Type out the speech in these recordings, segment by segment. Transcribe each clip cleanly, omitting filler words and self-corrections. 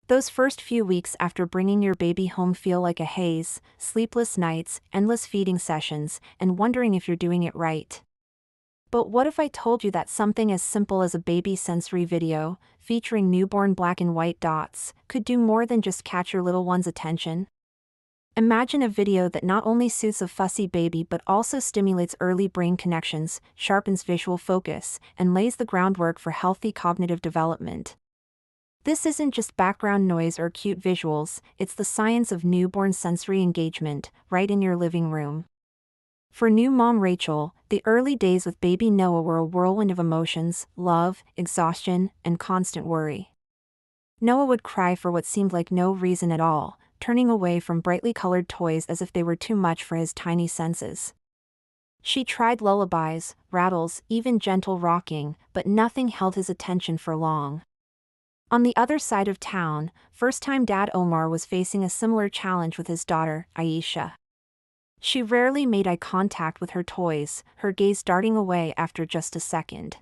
Those first few weeks after bringing your baby home feel like a haze, sleepless nights, endless feeding sessions, and wondering if you're doing it right. But what if I told you that something as simple as a baby sensory video, featuring newborn black and white dots, could do more than just catch your little one's attention? Imagine a video that not only soothes a fussy baby but also stimulates early brain connections, sharpens visual focus, and lays the groundwork for healthy cognitive development. This isn't just background noise or cute visuals, it's the science of newborn sensory engagement, right in your living room. For new mom Rachel, the early days with baby Noah were a whirlwind of emotions, love, exhaustion, and constant worry. Noah would cry for what seemed like no reason at all, turning away from brightly colored toys as if they were too much for his tiny senses. She tried lullabies, rattles, even gentle rocking, but nothing held his attention for long. On the other side of town, first-time dad Omar was facing a similar challenge with his daughter, Aisha. She rarely made eye contact with her toys, her gaze darting away after just a second.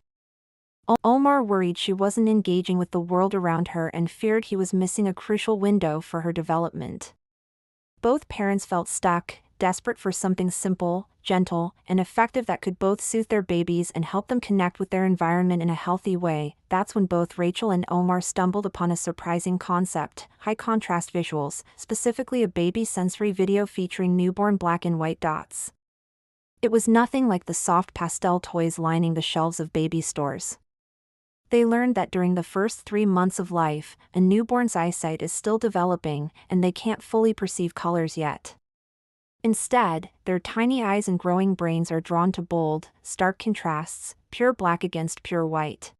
Omar worried she wasn't engaging with the world around her and feared he was missing a crucial window for her development. Both parents felt stuck, desperate for something simple, gentle, and effective that could both soothe their babies and help them connect with their environment in a healthy way. That's when both Rachel and Omar stumbled upon a surprising concept: high-contrast visuals, specifically a baby sensory video featuring newborn black and white dots. It was nothing like the soft pastel toys lining the shelves of baby stores. They learned that during the first 3 months of life, a newborn's eyesight is still developing, and they can't fully perceive colors yet. Instead, their tiny eyes and growing brains are drawn to bold, stark contrasts, pure black against pure white.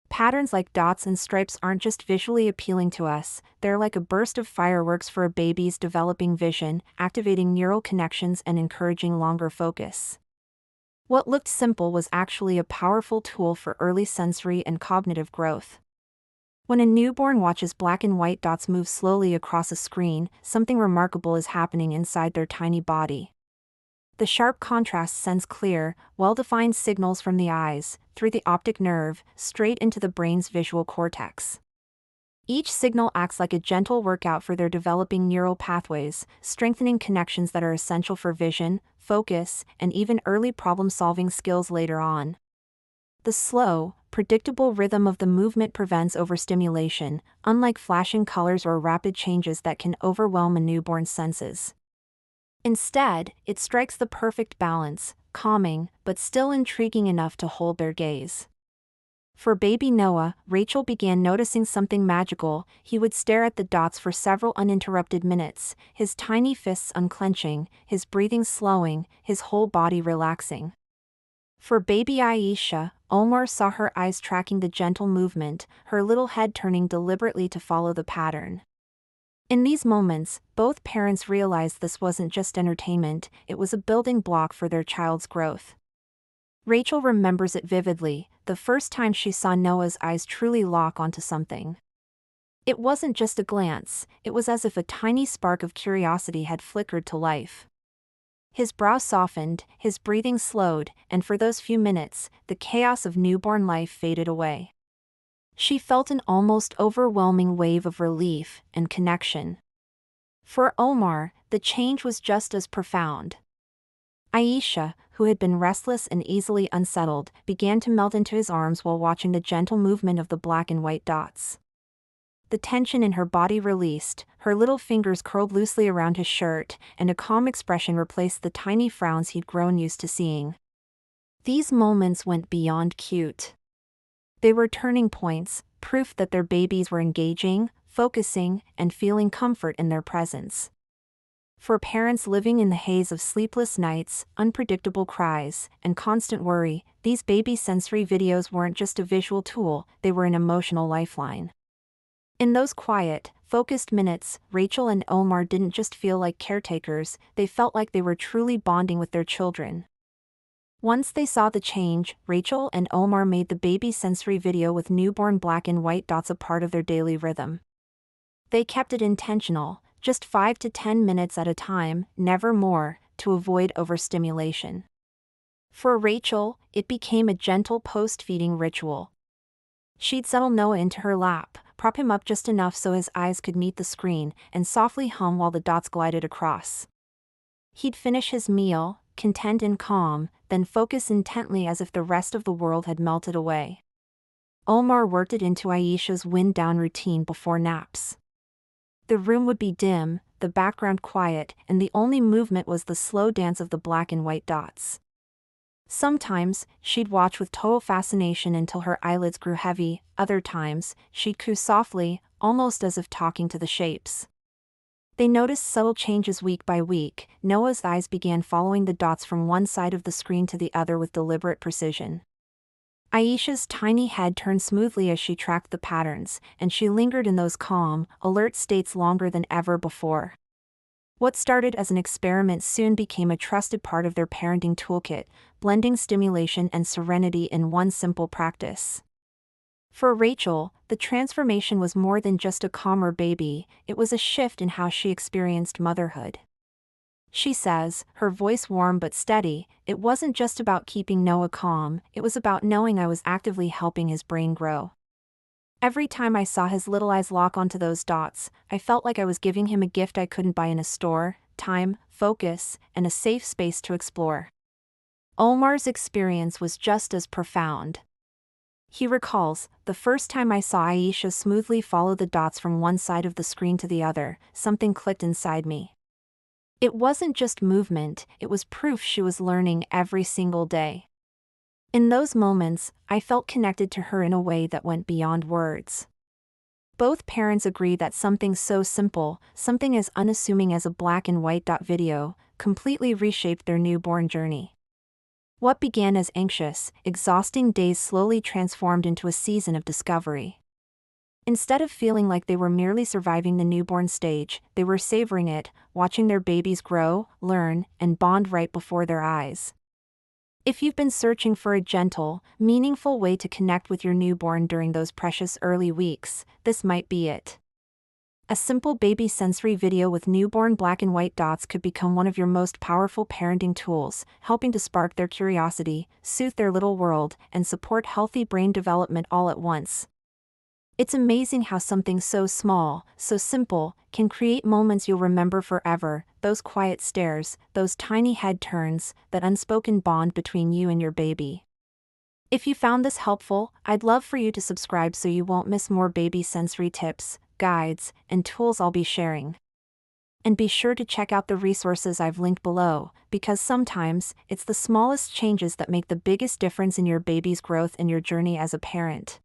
Patterns like dots and stripes aren't just visually appealing to us, they're like a burst of fireworks for a baby's developing vision, activating neural connections and encouraging longer focus. What looked simple was actually a powerful tool for early sensory and cognitive growth. When a newborn watches black and white dots move slowly across a screen, something remarkable is happening inside their tiny body. The sharp contrast sends clear, well-defined signals from the eyes, through the optic nerve, straight into the brain's visual cortex. Each signal acts like a gentle workout for their developing neural pathways, strengthening connections that are essential for vision, focus, and even early problem-solving skills later on. The slow, predictable rhythm of the movement prevents overstimulation, unlike flashing colors or rapid changes that can overwhelm a newborn's senses. Instead, it strikes the perfect balance, calming, but still intriguing enough to hold their gaze. For baby Noah, Rachel began noticing something magical. He would stare at the dots for several uninterrupted minutes, his tiny fists unclenching, his breathing slowing, his whole body relaxing. For baby Aisha, Omar saw her eyes tracking the gentle movement, her little head turning deliberately to follow the pattern. In these moments, both parents realized this wasn't just entertainment, it was a building block for their child's growth. Rachel remembers it vividly, the first time she saw Noah's eyes truly lock onto something. It wasn't just a glance, it was as if a tiny spark of curiosity had flickered to life. His brow softened, his breathing slowed, and for those few minutes, the chaos of newborn life faded away. She felt an almost overwhelming wave of relief and connection. For Omar, the change was just as profound. Aisha, who had been restless and easily unsettled, began to melt into his arms while watching the gentle movement of the black and white dots. The tension in her body released, her little fingers curled loosely around his shirt, and a calm expression replaced the tiny frowns he'd grown used to seeing. These moments went beyond cute. They were turning points, proof that their babies were engaging, focusing, and feeling comfort in their presence. For parents living in the haze of sleepless nights, unpredictable cries, and constant worry, these baby sensory videos weren't just a visual tool, they were an emotional lifeline. In those quiet, focused minutes, Rachel and Omar didn't just feel like caretakers, they felt like they were truly bonding with their children. Once they saw the change, Rachel and Omar made the baby sensory video with newborn black and white dots a part of their daily rhythm. They kept it intentional, just 5 to 10 minutes at a time, never more, to avoid overstimulation. For Rachel, it became a gentle post-feeding ritual. She'd settle Noah into her lap, prop him up just enough so his eyes could meet the screen, and softly hum while the dots glided across. He'd finish his meal, content and calm, then focus intently as if the rest of the world had melted away. Omar worked it into Aisha's wind-down routine before naps. The room would be dim, the background quiet, and the only movement was the slow dance of the black and white dots. Sometimes, she'd watch with total fascination until her eyelids grew heavy. Other times, she'd coo softly, almost as if talking to the shapes. They noticed subtle changes week by week. Noah's eyes began following the dots from one side of the screen to the other with deliberate precision. Aisha's tiny head turned smoothly as she tracked the patterns, and she lingered in those calm, alert states longer than ever before. What started as an experiment soon became a trusted part of their parenting toolkit, blending stimulation and serenity in one simple practice. For Rachel, the transformation was more than just a calmer baby, it was a shift in how she experienced motherhood. She says, her voice warm but steady, "It wasn't just about keeping Noah calm, it was about knowing I was actively helping his brain grow. Every time I saw his little eyes lock onto those dots, I felt like I was giving him a gift I couldn't buy in a store: time, focus, and a safe space to explore." Omar's experience was just as profound. He recalls, "The first time I saw Aisha smoothly follow the dots from one side of the screen to the other, something clicked inside me. It wasn't just movement, it was proof she was learning every single day. In those moments, I felt connected to her in a way that went beyond words." Both parents agree that something so simple, something as unassuming as a black and white dot video, completely reshaped their newborn journey. What began as anxious, exhausting days slowly transformed into a season of discovery. Instead of feeling like they were merely surviving the newborn stage, they were savoring it, watching their babies grow, learn, and bond right before their eyes. If you've been searching for a gentle, meaningful way to connect with your newborn during those precious early weeks, this might be it. A simple baby sensory video with newborn black and white dots could become one of your most powerful parenting tools, helping to spark their curiosity, soothe their little world, and support healthy brain development all at once. It's amazing how something so small, so simple, can create moments you'll remember forever, those quiet stares, those tiny head turns, that unspoken bond between you and your baby. If you found this helpful, I'd love for you to subscribe so you won't miss more baby sensory tips, guides, and tools I'll be sharing. And be sure to check out the resources I've linked below, because sometimes, it's the smallest changes that make the biggest difference in your baby's growth and your journey as a parent.